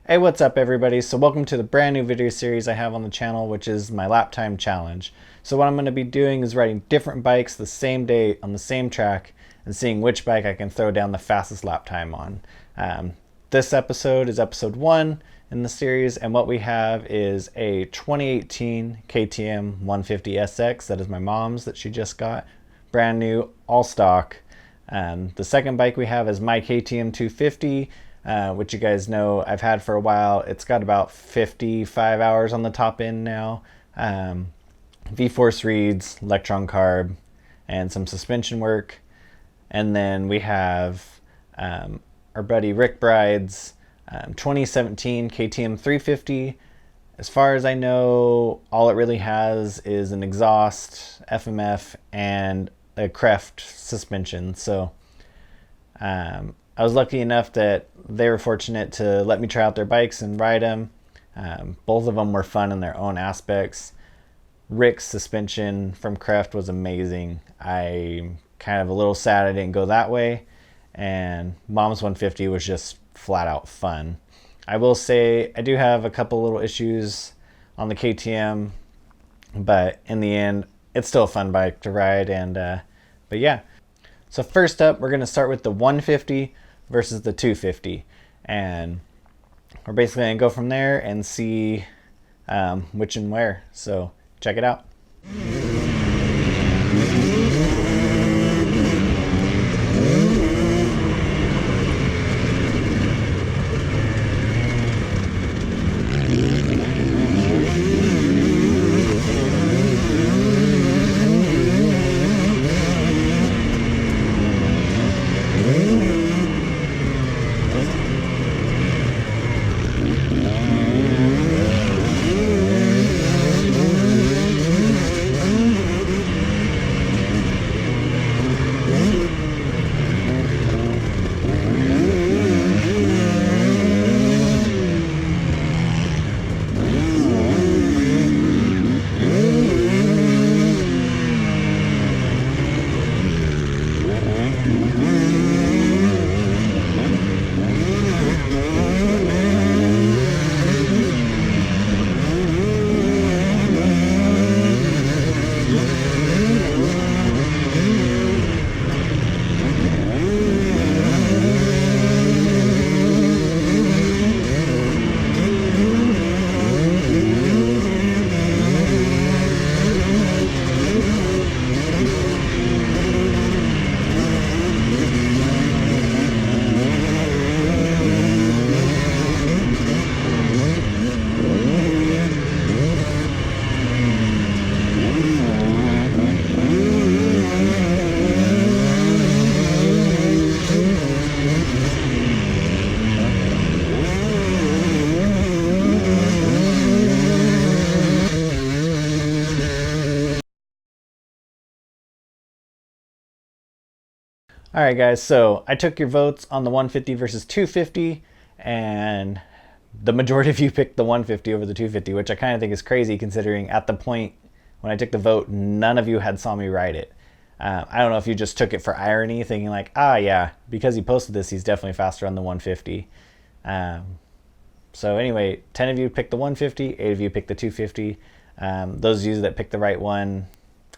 Hey, what's up everybody? So welcome to the brand new video series I have on the channel, which is my lap time challenge. So what I'm going to be doing is riding different bikes the same day on the same track and seeing which bike I can throw down the fastest lap time on. This episode is episode 1 in the series, and what we have is a 2018 KTM 150SX. That is my mom's that she just got. Brand new, all stock. The second bike we have is my KTM 250. Which you guys know I've had for a while. It's got about 55 hours on the top end now. V-force reeds, electron carb, and some suspension work. And then we have our buddy Rick Bride's 2017 KTM 350. As far as I know, all it really has is an exhaust, FMF, and a Creft suspension. So I was lucky enough that they were fortunate to let me try out their bikes and ride them. Both of them were fun in their own aspects. Rick's suspension from Creft was amazing. I'm kind of a little sad I didn't go that way. And Mom's 150 was just flat out fun. I will say I do have a couple little issues on the KTM, but in the end, it's still a fun bike to ride. But yeah. So first up, we're going to start with the 150 versus the 250, and we're basically going to go from there and see which and where. So check it out. Alright guys, so I took your votes on the 150 versus 250, and the majority of you picked the 150 over the 250, which I kind of think is crazy considering at the point when I took the vote, none of you had saw me ride it. I don't know if you just took it for irony, thinking like, ah yeah, because he posted this, he's definitely faster on the 150. So anyway, 10 of you picked the 150, 8 of you picked the 250. Those of you that picked the right one,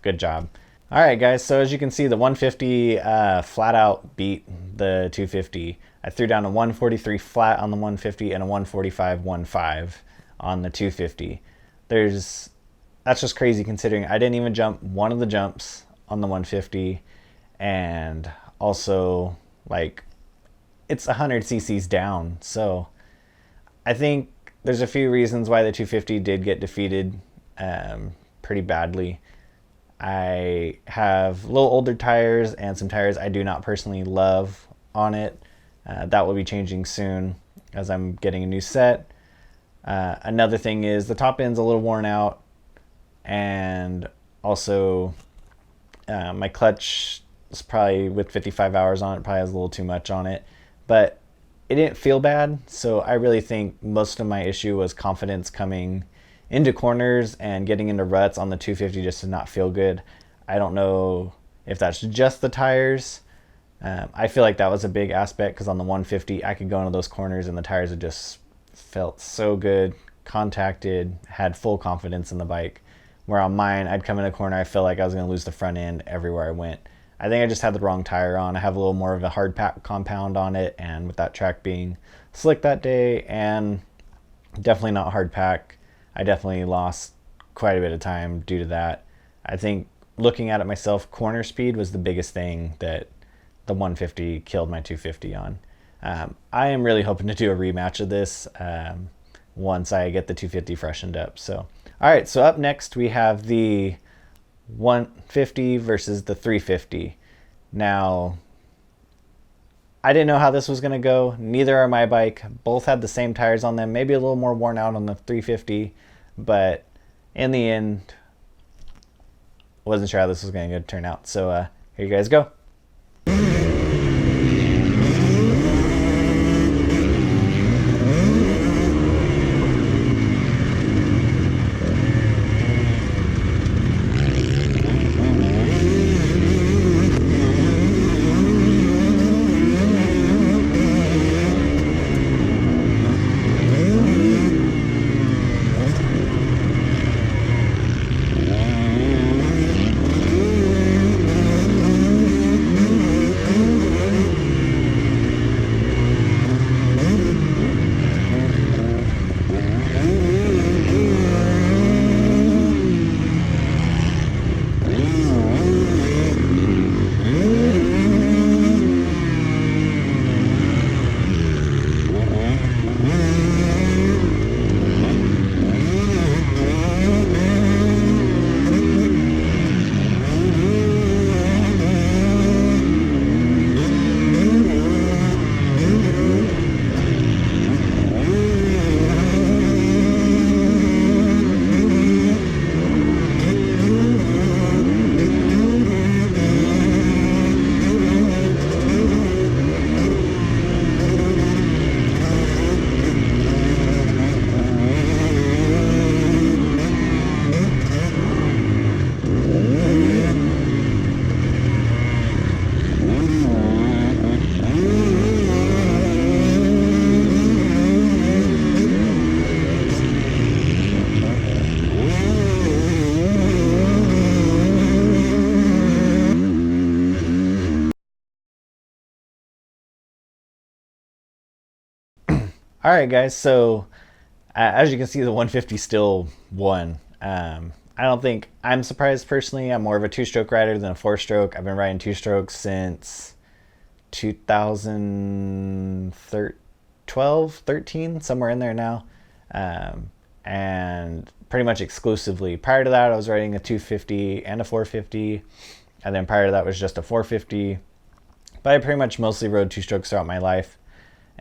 good job. Alright guys, so as you can see, the 150 flat out beat the 250. I threw down a 143 flat on the 150 and a 145.15 on the 250. That's just crazy considering I didn't even jump one of the jumps on the 150, and also like it's 100 cc's down. So I think there's a few reasons why the 250 did get defeated pretty badly. I have a little older tires and some tires I do not personally love on it. That will be changing soon as I'm getting a new set. Another thing is the top end's a little worn out, and also my clutch is probably, with 55 hours on it, probably has a little too much on it, but it didn't feel bad. So I really think most of my issue was confidence coming into corners and getting into ruts on the 250 just did not feel good. I don't know if that's just the tires. I feel like that was a big aspect because on the 150 I could go into those corners and the tires would just felt so good, contacted, had full confidence in the bike. Where on mine, I'd come in a corner, I felt like I was going to lose the front end everywhere I went. I think I just had the wrong tire on. I have a little more of a hard pack compound on it, and with that track being slick that day and definitely not hard pack, I definitely lost quite a bit of time due to that. I think looking at it myself, corner speed was the biggest thing that the 150 killed my 250 on. I am really hoping to do a rematch of this once I get the 250 freshened up. So, all right, so up next we have the 150 versus the 350. Now, I didn't know how this was going to go. Neither are my bike. Both had the same tires on them, maybe a little more worn out on the 350, but in the end, wasn't sure how this was going to turn out. So here you guys go. All right, guys, so as you can see, the 150 still won. I don't think I'm surprised personally. I'm more of a two-stroke rider than a four-stroke. I've been riding two-strokes since 2012, 13, somewhere in there now. And pretty much exclusively. Prior to that, I was riding a 250 and a 450. And then prior to that was just a 450. But I pretty much mostly rode two-strokes throughout my life.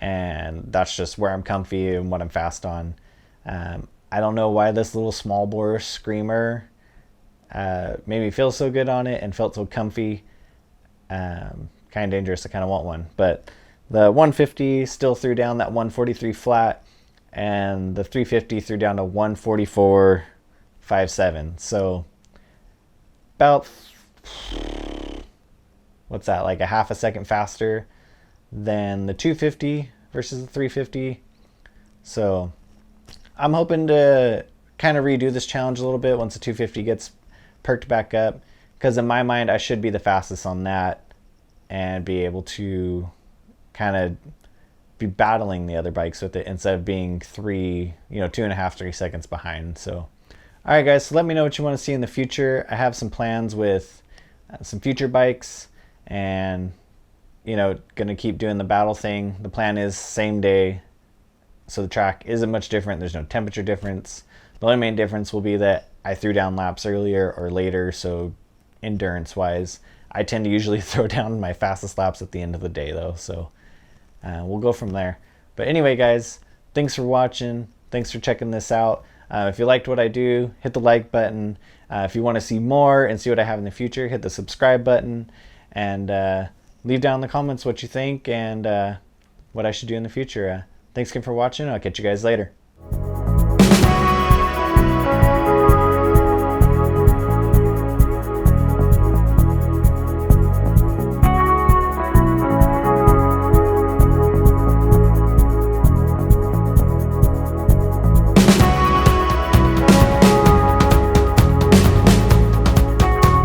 And that's just where I'm comfy and what I'm fast on. I don't know why this little small bore Screamer made me feel so good on it and felt so comfy. Kind of dangerous. I kind of want one. But the 150 still threw down that 143 flat, and the 350 threw down to 144.57. So about, what's that, like a half a second faster than the 250 versus the 350. So I'm hoping to kind of redo this challenge a little bit once the 250 gets perked back up, because in my mind I should be the fastest on that and be able to kind of be battling the other bikes with it instead of being 2.5-3 seconds behind. So all right, guys, so let me know what you want to see in the future. I have some plans with some future bikes, and gonna keep doing the battle thing. The plan is same day, so the track isn't much different. There's no temperature difference. The only main difference will be that I threw down laps earlier or later, so endurance wise I tend to usually throw down my fastest laps at the end of the day though, so we'll go from there. But anyway, guys, thanks for watching, thanks for checking this out. If you liked what I do, hit the like button. If you want to see more and see what I have in the future, hit the subscribe button, and leave down in the comments what you think and what I should do in the future. Thanks again for watching. I'll catch you guys later.